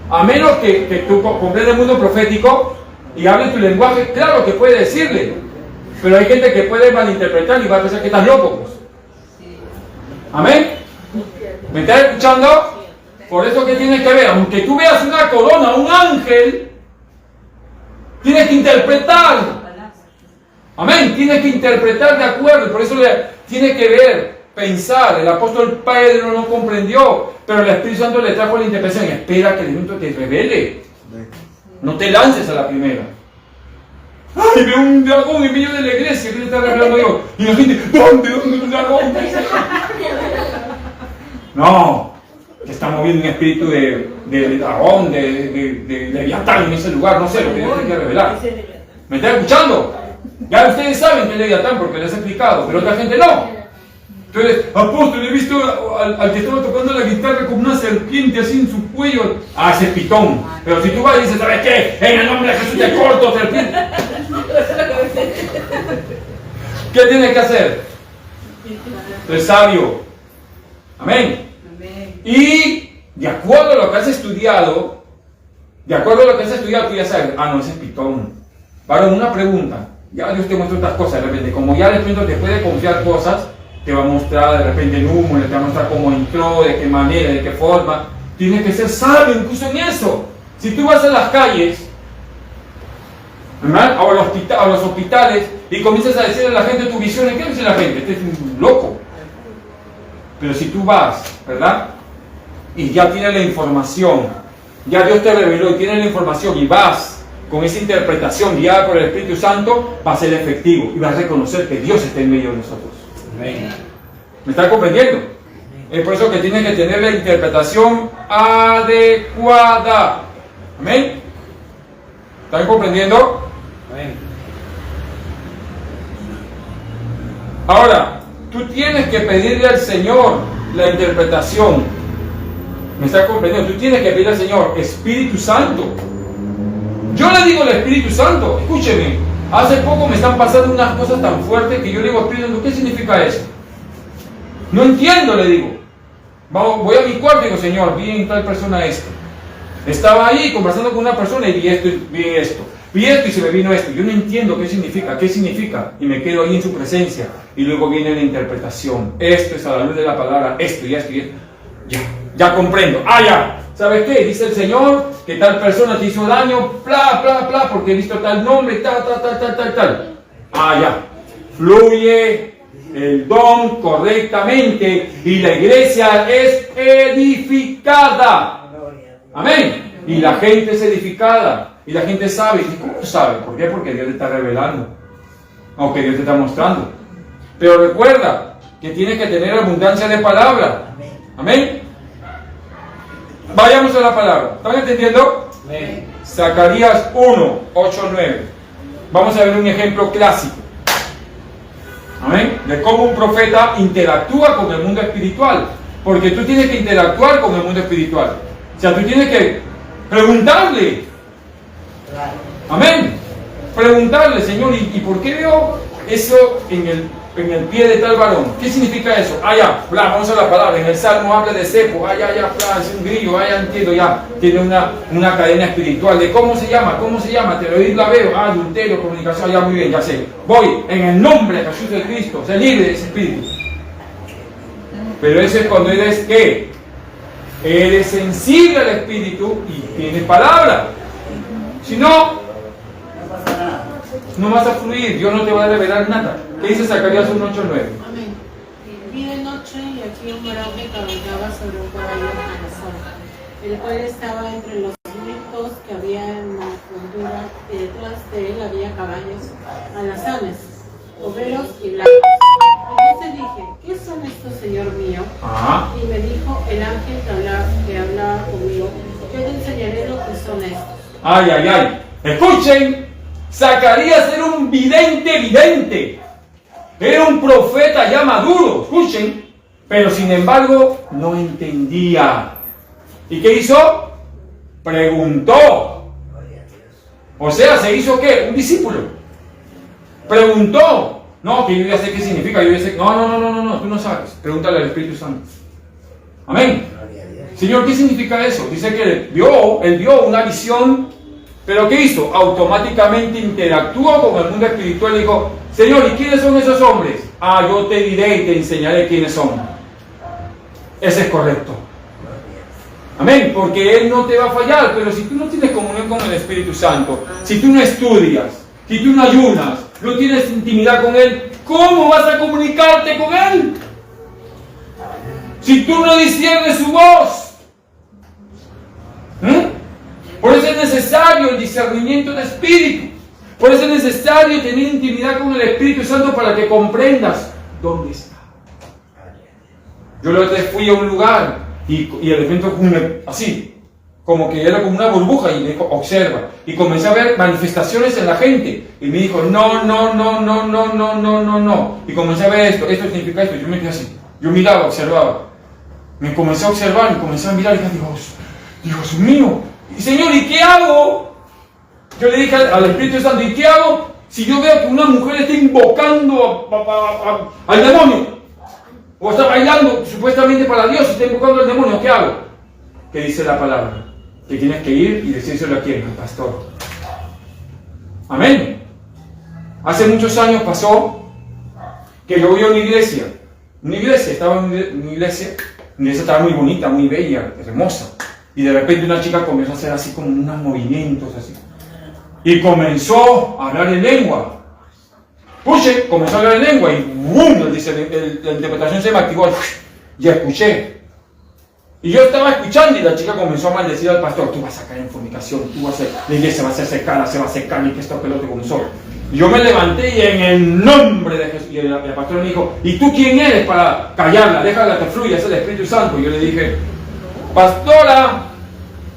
a menos que tú comprendas el mundo profético y hables tu lenguaje, claro que puedes decirle. Pero hay gente que puede malinterpretar y va a pensar que estás loco, pues. ¿Amén? ¿Me estás escuchando? Por eso que tienes que ver, aunque tú veas una corona, un ángel, tienes que interpretar. Amén, tienes que interpretar de acuerdo, por eso tiene que ver, pensar. El apóstol Pedro no comprendió, pero el Espíritu Santo le trajo la interpretación. Espera que el Espíritu te revele. No te lances a la primera. ¡Ay, veo un dragón en medio de la iglesia! ¿Qué le está revelando Dios? Y la gente, ¿dónde un dragón? No, que está moviendo un espíritu de dragón, de Leviatán en ese lugar, no sé, lo que Dios tiene que revelar. ¿Me está escuchando? Ya ustedes saben que es Leviatán porque les he explicado, pero otra gente no. Entonces, apóstol, he visto al que estaba tocando la guitarra como una serpiente así en su cuello. Ese es Pitón. Pero si tú vas y dices, ¿sabes qué? En el nombre de Jesús te corto, serpiente. ¿Qué tienes que hacer? Tú eres sabio. Amén. Y de acuerdo a lo que has estudiado, tú ya sabes, no, ese es Pitón. Para una pregunta, ya Dios te muestra otras cosas de repente. Como ya el Espíritu te puede confiar cosas, te va a mostrar de repente el humo, te va a mostrar cómo entró, de qué manera, de qué forma. Tienes que ser sabio incluso en eso. Si tú vas a las calles, ¿verdad? A los hospitales, y comienzas a decirle a la gente tu visión, ¿qué dice la gente? Este es un loco. Pero si tú vas, ¿verdad? Y ya tienes la información, ya Dios te reveló y tienes la información y vas con esa interpretación guiada por el Espíritu Santo, va a ser efectivo y vas a reconocer que Dios está en medio de nosotros. Amén. ¿Me están comprendiendo? Es por eso que tienes que tener la interpretación adecuada. Amén. ¿Están comprendiendo? Amén. Ahora, tú tienes que pedirle al Señor la interpretación. ¿Me está comprendiendo? Tú tienes que pedir al Señor, Espíritu Santo. Yo le digo al Espíritu Santo, escúcheme, hace poco me están pasando unas cosas tan fuertes que yo le digo al Espíritu Santo, ¿qué significa eso? No entiendo, le digo. Voy a mi cuarto y digo, Señor, vi en tal persona esto. Estaba ahí conversando con una persona y vi esto, vi esto y se me vino esto. Yo no entiendo qué significa. Y me quedo ahí en su presencia. Y luego viene la interpretación. Esto es a la luz de la palabra, esto y esto y esto. Ya comprendo. Ya. ¿Sabes qué? Dice el Señor que tal persona te hizo daño, porque he visto tal nombre, tal. Ya. Fluye el don correctamente y la iglesia es edificada. Amén. Y la gente es edificada. Y la gente sabe. ¿Y cómo sabe? ¿Por qué? Porque Dios te está revelando. Aunque Dios te está mostrando. Pero recuerda que tienes que tener abundancia de palabra. Amén. Vayamos a la palabra. ¿Están entendiendo? Amén. Zacarías 1, 8, 9. Vamos a ver un ejemplo clásico. Amén. De cómo un profeta interactúa con el mundo espiritual. Porque tú tienes que interactuar con el mundo espiritual. O sea, tú tienes que preguntarle. Amén. Preguntarle, Señor, ¿y por qué veo eso en el pie de tal varón? ¿Qué significa eso? Vamos a la palabra. En el Salmo habla de cepo. Es un grillo. Ya entiendo, ya. Tiene una cadena espiritual. ¿De cómo se llama? Te lo la veo. Adulterio, comunicación. Ya, muy bien, ya sé. Voy en el nombre de Jesús de Cristo. Sé libre de ese espíritu. Pero eso es cuando eres, ¿qué? Eres sensible al espíritu y tienes palabra. Si no, no vas a fluir. Dios no te va a revelar nada. ¿Qué dice Zacarías 1, 8, 9? Amén. Vi de noche y aquí un varón que cabalgaba sobre un caballo azul, el cual estaba entre los listos que había en la fundura, y detrás de él había caballos alazanes, overos y blancos. Entonces dije, ¿qué son estos, Señor mío? Y me dijo el ángel que hablaba conmigo, yo te enseñaré lo que son estos. Escuchen, Zacarías era un vidente. Era un profeta ya maduro, escuchen, pero sin embargo no entendía. ¿Y qué hizo? Preguntó. O sea, ¿se hizo qué? Un discípulo. Preguntó. No, que yo ya sé qué significa, No, tú no sabes. Pregúntale al Espíritu Santo. Amén. Señor, ¿qué significa eso? Dice que él vio una visión, pero ¿qué hizo? Automáticamente interactuó con el mundo espiritual y dijo, Señor, ¿y quiénes son esos hombres? Yo te diré y te enseñaré quiénes son. Ese es correcto. Amén, porque Él no te va a fallar, pero si tú no tienes comunión con el Espíritu Santo, si tú no estudias, si tú no ayunas, no tienes intimidad con Él, ¿cómo vas a comunicarte con Él? Si tú no disciernes su voz. Por eso es necesario el discernimiento de espíritu. Por eso es necesario tener intimidad con el Espíritu Santo para que comprendas dónde está. Yo la otra vez fui a un lugar y de repente así, como que era como una burbuja y me dijo, observa. Y comencé a ver manifestaciones en la gente. Y me dijo, no. Y comencé a ver esto significa esto. Yo me quedé así. Yo miraba, observaba. Me comencé a observar y comencé a mirar y dije, Dios mío. Y Señor, ¿y qué hago? Yo le dije al Espíritu Santo, ¿y qué hago si yo veo que una mujer está invocando al demonio? O está bailando supuestamente para Dios y está invocando al demonio, ¿qué hago? ¿Qué dice la palabra? Que tienes que ir y decírselo a quién, al pastor. Amén. Hace muchos años pasó que yo voy a una iglesia, estaba en una iglesia estaba muy bonita, muy bella, hermosa, y de repente una chica comenzó a hacer así como unos movimientos así, y comenzó a hablar en lengua. Comenzó a hablar en lengua y ¡bum! La interpretación se me activó y escuché. Y yo estaba escuchando y la chica comenzó a maldecir al pastor, tú vas a caer en fornicación, la iglesia va a ser secada, se va a secar y que esto pelote comenzó. Y yo me levanté y en el nombre de Jesús, y el pastor me dijo, ¿y tú quién eres para callarla? Déjala que fluya, es el Espíritu Santo. Y yo le dije, pastora,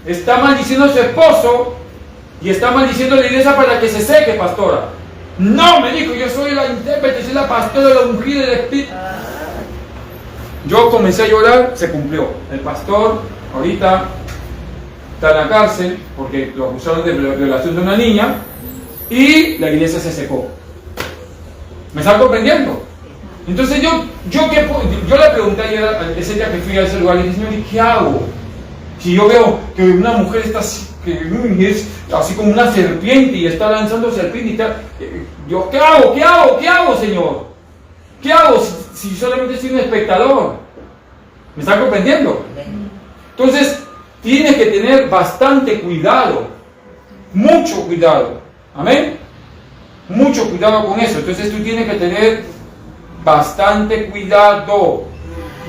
está maldiciendo a su esposo y está maldiciendo a la iglesia para que se seque, pastora. No, me dijo, yo soy la intérprete, soy la pastora, la ungida del Espíritu. Yo comencé a llorar, se cumplió. El pastor ahorita está en la cárcel porque lo acusaron de violación de una niña y la iglesia se secó. ¿Me está comprendiendo? Entonces yo le pregunté ayer, ese día que fui a ese lugar, le dije, Señor, ¿y qué hago? Si yo veo que una mujer está así, que es así como una serpiente y está lanzando serpiente y tal, yo, ¿qué hago? ¿Qué hago? ¿Qué hago, Señor? ¿Qué hago si solamente soy un espectador? ¿Me está comprendiendo? Entonces, tienes que tener bastante cuidado, mucho cuidado. ¿Amén? Mucho cuidado con eso. Entonces tú tienes que tener bastante cuidado.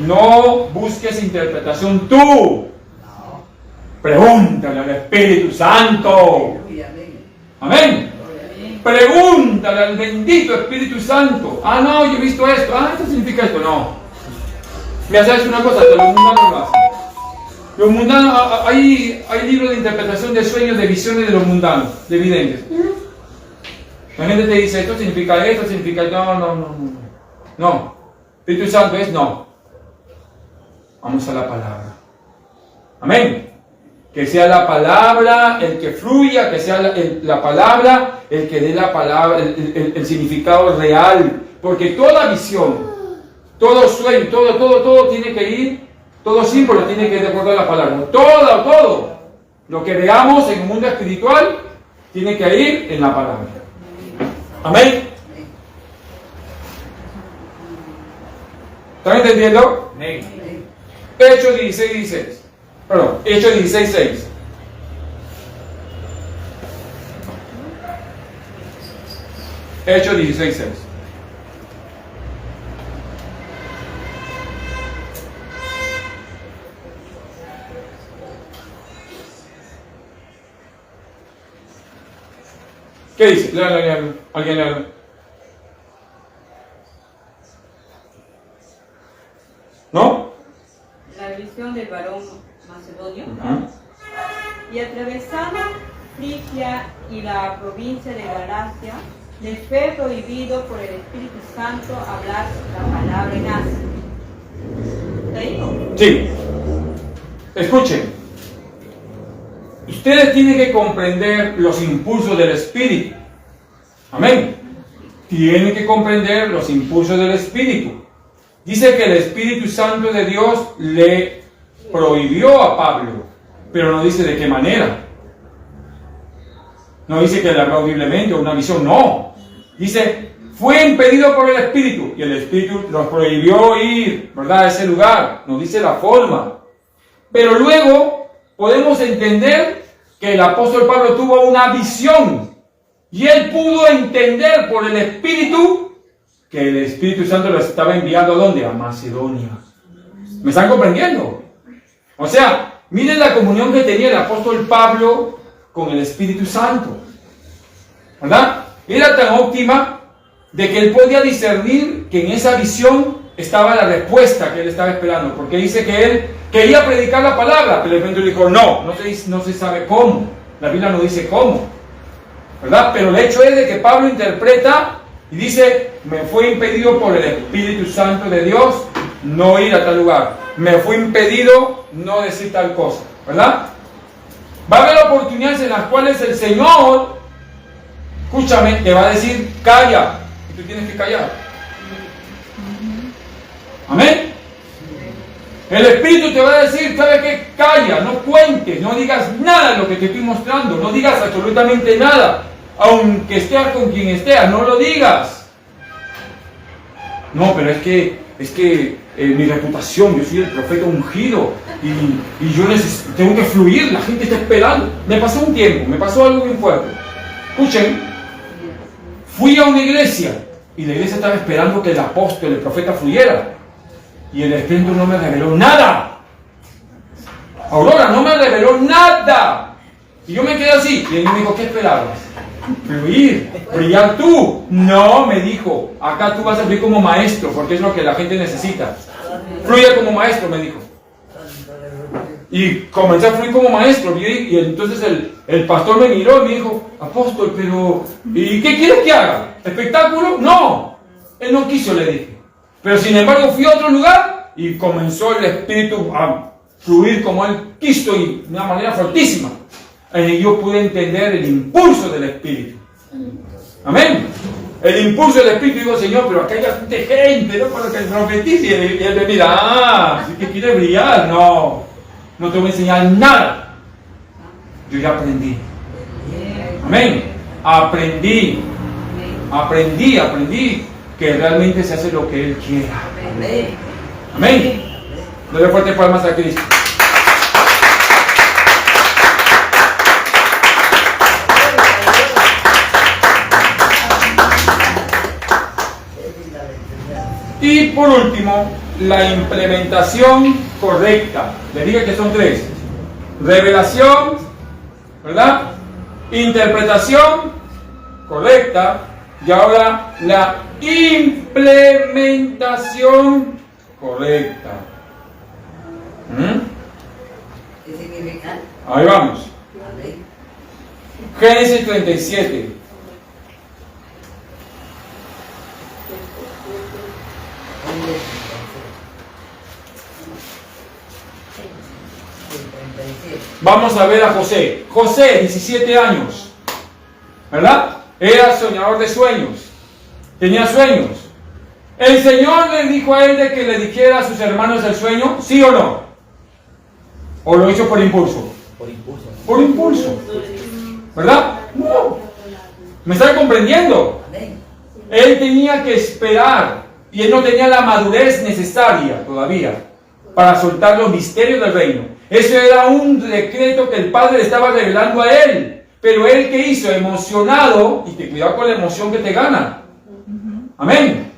No busques interpretación tú. Pregúntale al Espíritu Santo. Amén. Pregúntale al bendito Espíritu Santo. Ah, no, yo he visto esto. Ah, esto significa esto. No. Me haces una cosa, te lo mundanos lo hacen. Los mundanos, hay libros de interpretación de sueños, de visiones de los mundanos, de videntes. La gente te dice, esto significa esto, significa... No. Espíritu Santo es no. Vamos a la palabra. Amén. Que sea la palabra el que fluya, que sea la palabra el que dé la palabra, el significado real. Porque toda visión, todo sueño, todo tiene que ir, todo símbolo tiene que ir de acuerdo a la palabra. Todo lo que veamos en el mundo espiritual tiene que ir en la palabra. Amén. ¿Están entendiendo? Amén. Hechos 16:16. Perdón, Hechos 16:6. Hechos 16:6. ¿Qué dice? Léalo. Alguien léalo. ¿No? La visión del varón macedonio. Uh-huh. Y atravesando Frigia y la provincia de Galacia, les fue prohibido por el Espíritu Santo hablar la palabra en Asia. ¿Te digo? Sí. Escuchen. Ustedes tienen que comprender los impulsos del Espíritu. Amén. Tienen que comprender los impulsos del Espíritu. Dice que el Espíritu Santo de Dios le prohibió a Pablo, pero no dice de qué manera. No dice que le habló audiblemente o una visión, no. Dice, fue impedido por el Espíritu, y el Espíritu nos prohibió ir, ¿verdad?, a ese lugar. Nos dice la forma. Pero luego podemos entender que el apóstol Pablo tuvo una visión, y él pudo entender por el Espíritu que el Espíritu Santo lo estaba enviando ¿a dónde? A Macedonia. ¿Me están comprendiendo? O sea, miren la comunión que tenía el apóstol Pablo con el Espíritu Santo, ¿verdad? Era tan óptima de que él podía discernir que en esa visión estaba la respuesta que él estaba esperando, porque dice que él quería predicar la palabra, pero de repente le dijo, no se sabe cómo, la Biblia no dice cómo, ¿verdad? Pero el hecho es de que Pablo interpreta y dice, me fue impedido por el Espíritu Santo de Dios no ir a tal lugar, me fue impedido no decir tal cosa, ¿verdad? Va a haber oportunidades en las cuales el Señor, escúchame, te va a decir, calla, y tú tienes que callar. Amén. El Espíritu te va a decir, ¿sabe qué? Calla, no cuentes, no digas nada de lo que te estoy mostrando, no digas absolutamente nada, aunque estés con quien estés, no lo digas. No, pero es que mi reputación, yo soy el profeta ungido y yo tengo que fluir, la gente está esperando. Me pasó un tiempo, me pasó algo bien fuerte. Escuchen, fui a una iglesia y la iglesia estaba esperando que el apóstol, el profeta fluyera. Y el Espíritu no me reveló nada. Aurora, no me reveló nada. Y yo me quedé así. Y él me dijo, ¿qué esperabas? Fluir, brillar tú. No, me dijo, acá tú vas a fluir como maestro, porque es lo que la gente necesita. Fluye como maestro, me dijo. Y comencé a fluir como maestro. Y entonces el pastor me miró y me dijo, apóstol, pero ¿y qué quieres que haga? ¿Espectáculo? No. Él no quiso, le dije. Pero sin embargo fui a otro lugar y comenzó el Espíritu fluir como Él quiso y de una manera fortísima. Y yo pude entender el impulso del Espíritu. Amén. El impulso del Espíritu. Digo, Señor, pero acá hay bastante gente, ¿no? Para que profetice. Y Él me mira, ¿sí que quiere brillar? No, no te voy a enseñar nada. Yo ya aprendí. Amén. Aprendí que realmente se hace lo que Él quiera. Amén. Dale fuerte palmas a Cristo. Y por último, la implementación correcta. Les dije que son tres. Revelación, ¿verdad? Interpretación correcta. Y ahora la implementación correcta. ¿Qué significa? Ahí vamos. Génesis 37. Vamos a ver a José. José, 17 años, ¿verdad? Era soñador de sueños. Tenía sueños. ¿El Señor le dijo a él de que le dijera a sus hermanos el sueño? ¿Sí o no? ¿O lo hizo por impulso? Por impulso. Por impulso. ¿Verdad? No. ¿Me están comprendiendo? Él tenía que esperar y él no tenía la madurez necesaria todavía para soltar los misterios del reino. Eso era un decreto que el Padre le estaba revelando a él. Pero él, ¿qué hizo? Emocionado, y te cuidado con la emoción que te gana. Amén.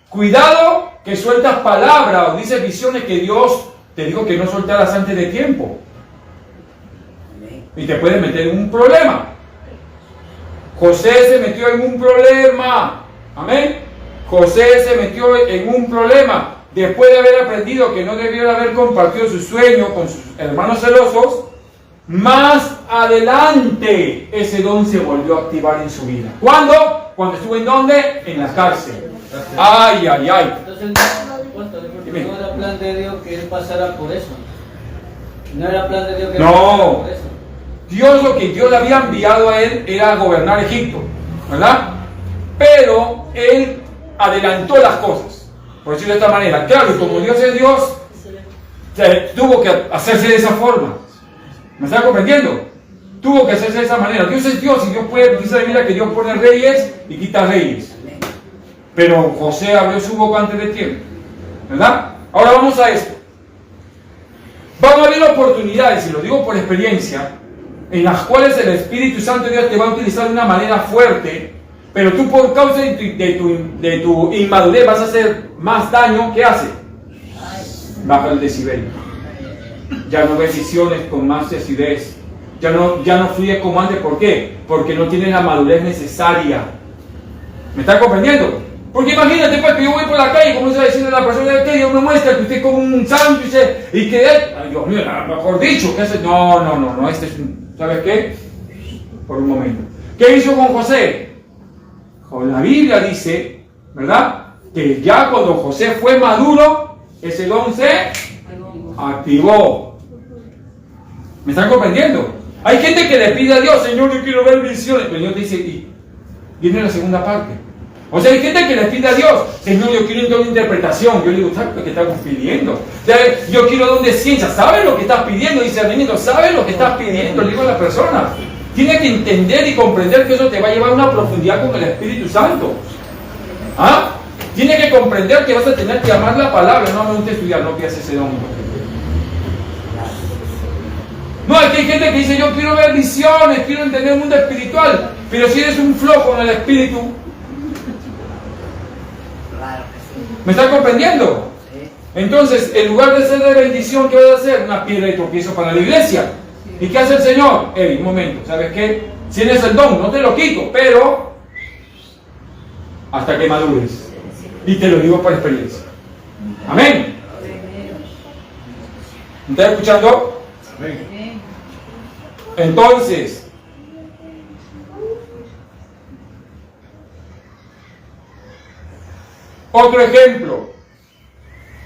Cuidado que sueltas palabras o dices visiones que Dios te dijo que no soltaras antes de tiempo. Y te puede meter en un problema. José se metió en un problema. Amén. José se metió en un problema. Después de haber aprendido que no debió haber compartido su sueño con sus hermanos celosos, más adelante ese don se volvió a activar en su vida. ¿Cuándo? Cuando estuvo en ¿dónde? En la cárcel. Ay, ay, ay. Entonces, no era plan de Dios que él pasara por eso. No era plan de Dios que él pasara por eso. Dios, lo que Dios le había enviado a él era gobernar Egipto, ¿verdad? Pero él adelantó las cosas, por decirlo de esta manera. Claro, y como Dios es Dios, tuvo que hacerse de esa forma. ¿Me está comprendiendo? Tuvo que hacerse de esa manera. Dios es Dios y Dios puede, dice la Biblia que Dios pone reyes y quita reyes. Pero José abrió su boca antes de tiempo, ¿verdad? Ahora vamos a esto. Van a haber oportunidades, y lo digo por experiencia, en las cuales el Espíritu Santo de Dios te va a utilizar de una manera fuerte, pero tú por causa de tu inmadurez vas a hacer más daño. ¿Qué hace? Baja el decibel. Ya no ves visiones con más acidez. Ya no fluye como antes. ¿Por qué? Porque no tienes la madurez necesaria. ¿Me está comprendiendo? Porque imagínate pues que yo voy por la calle y comienzo a decirle a la persona que Dios me muestra que usted es como un santo y que ay, Dios mío, mejor dicho, ¿qué hace? No, este es un, ¿sabes qué? Por un momento. ¿Qué hizo con José? La Biblia dice, ¿verdad? Que ya cuando José fue maduro, ese don se activó. ¿Me están comprendiendo? Hay gente que le pide a Dios, Señor, yo quiero ver visiones. Pero Dios dice, y viene la segunda parte. O sea, hay gente que le pide a Dios, Señor, yo quiero un don de interpretación. Yo le digo, ¿sabes lo que estamos pidiendo? Yo quiero don de ciencia. ¿Sabes lo que estás pidiendo? Dice el niño, ¿sabes lo que estás pidiendo? Le digo a la persona. Tiene que entender y comprender que eso te va a llevar a una profundidad con el Espíritu Santo. ¿Ah? Tiene que comprender que vas a tener que amar la palabra. No me gusta estudiar, no pidas ese don. No, aquí hay gente que dice, yo quiero ver visiones, quiero entender el mundo espiritual. Pero si eres un flojo en el espíritu, ¿me estás comprendiendo? Entonces, en lugar de ser de bendición, ¿qué vas a hacer? Una piedra de tropiezo para la iglesia. ¿Y qué hace el Señor? Un momento, ¿sabes qué? Si tienes el don, no te lo quito, pero hasta que madures. Y te lo digo por experiencia. Amén. ¿Me estás escuchando? Amén. Entonces, otro ejemplo,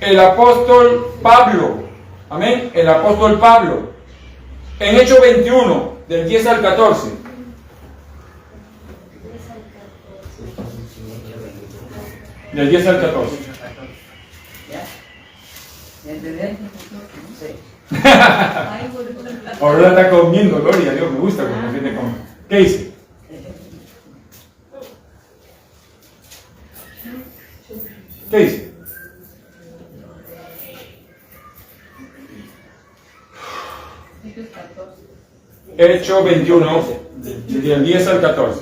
el apóstol Pablo, Amén. El apóstol Pablo. En Hechos 21, del 10 al 14. Del 10 al 14. ¿Ya entendés? Sí. Ahora está comiendo, gloria a Dios, me gusta cuando la gente come. ¿Qué dice? ¿Qué dice? Hechos 21, del 10 al 14.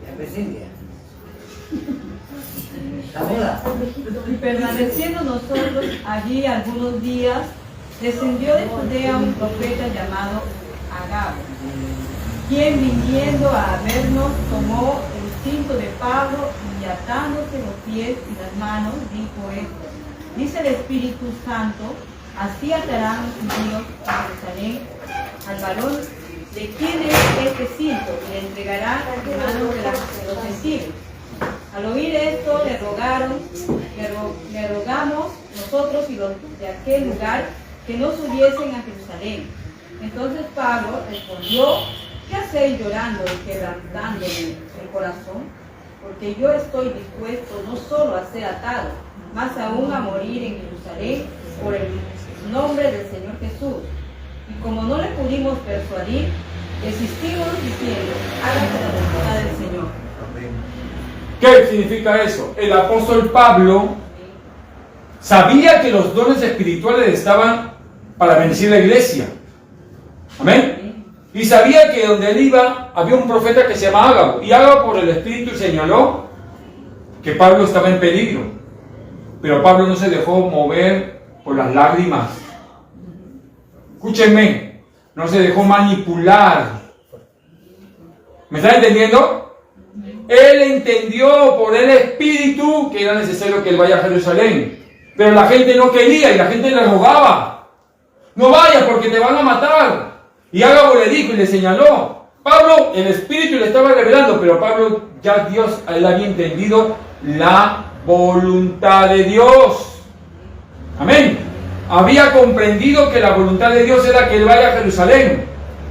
Ya presente. ¿Está muda? Y permaneciendo nosotros allí algunos días, descendió de Judea un profeta llamado Agabo, quien viniendo a vernos tomó el cinto de Pablo y atándose los pies y las manos, dijo esto: dice el Espíritu Santo, así atarán los judíos a Jerusalén al varón de quien es este cinto, y le entregarán en manos de los gentiles. Al oír esto le rogamos nosotros y los de aquel lugar que no subiesen a Jerusalén. Entonces Pablo respondió: ¿qué hacéis llorando y quebrantando el corazón? Porque yo estoy dispuesto no solo a ser atado, más aún a morir en Jerusalén por el nombre del Señor Jesús. Y como no le pudimos persuadir, desistimos diciendo: hágase la voluntad del Señor. ¿Qué significa eso? El apóstol Pablo sabía que los dones espirituales estaban para bendecir la iglesia. Amén. Y sabía que donde él iba había un profeta que se llama Ágabo. Y Ágabo por el Espíritu señaló que Pablo estaba en peligro. Pero Pablo no se dejó mover por las lágrimas. Escúchenme, no se dejó manipular. ¿Me están entendiendo? Él entendió por el Espíritu que era necesario que él vaya a Jerusalén. Pero la gente no quería y la gente le rogaba: no vayas porque te van a matar. Y Ágabo le dijo y le señaló. Pablo, el Espíritu le estaba revelando, pero Pablo, ya Dios, él había entendido la voluntad de Dios. Amén. Había comprendido que la voluntad de Dios era que él vaya a Jerusalén.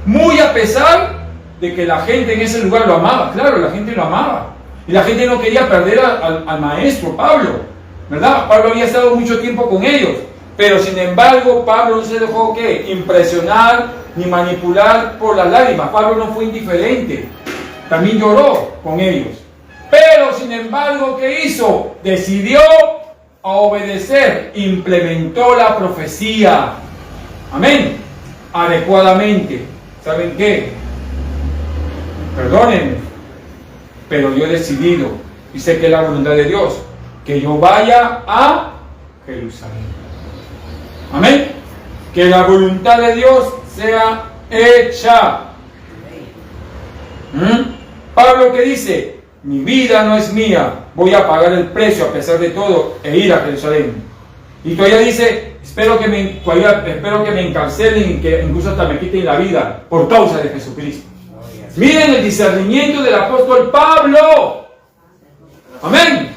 Muy a pesar de que la gente en ese lugar lo amaba. Claro, la gente lo amaba. Y la gente no quería perder al maestro Pablo, ¿verdad? Pablo había estado mucho tiempo con ellos. Pero sin embargo, Pablo no se dejó ¿qué? Impresionar ni manipular por las lágrimas. Pablo no fue indiferente. También lloró con ellos. Pero sin embargo, ¿qué hizo? Decidió a obedecer. Implementó la profecía. Amén. Adecuadamente. ¿Saben qué? Perdónenme, pero yo he decidido, y sé que es la voluntad de Dios, que yo vaya a Jerusalén. Amén. Que la voluntad de Dios sea hecha. Pablo que dice: mi vida no es mía, voy a pagar el precio a pesar de todo e ir a Jerusalén. Y todavía dice: espero que me encarcelen y que incluso hasta me quiten la vida por causa de Jesucristo. Miren el discernimiento del apóstol Pablo. Amén.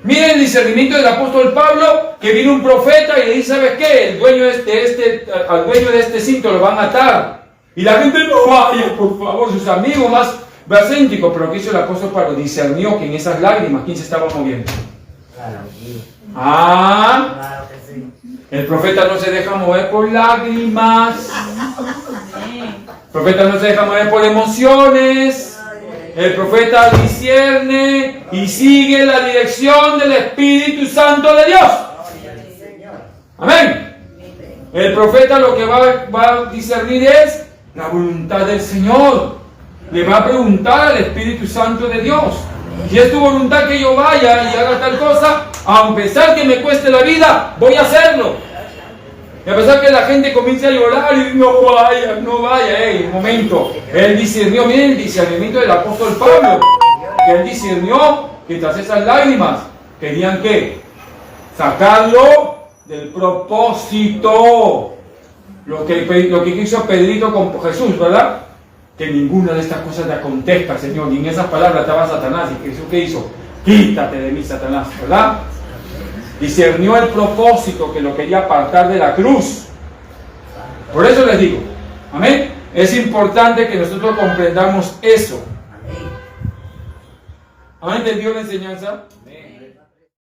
Miren el discernimiento del apóstol Pablo, que vino un profeta y le dice: ¿sabes qué? El dueño al dueño de este cinto lo van a atar. Y la gente: no vaya, por favor, sus amigos más basénticos. Pero ¿qué hizo el apóstol Pablo? Discernió que en esas lágrimas, ¿quién se estaba moviendo? Claro que sí. El profeta no se deja mover por lágrimas. El profeta no se deja mover por emociones. El profeta discierne y sigue la dirección del Espíritu Santo de Dios. Amén. El profeta lo que va a discernir es la voluntad del Señor. Le va a preguntar al Espíritu Santo de Dios: si es tu voluntad que yo vaya y haga tal cosa, a pesar que me cueste la vida, voy a hacerlo. Y a pesar que la gente comience a llorar y no vaya, un momento. Él discernió, miren el discernimiento del apóstol Pablo, que él discernió que tras esas lágrimas querían ¿qué? Sacarlo del propósito. Lo que hizo Pedrito con Jesús, ¿verdad? Que ninguna de estas cosas te acontezca, Señor. Y en esas palabras estaba Satanás. ¿Y Jesús qué hizo? quítate de mí, Satanás, ¿verdad? Discernió el propósito que lo quería apartar de la cruz. Por eso les digo, amén, es importante que nosotros comprendamos eso. ¿Han entendido la enseñanza?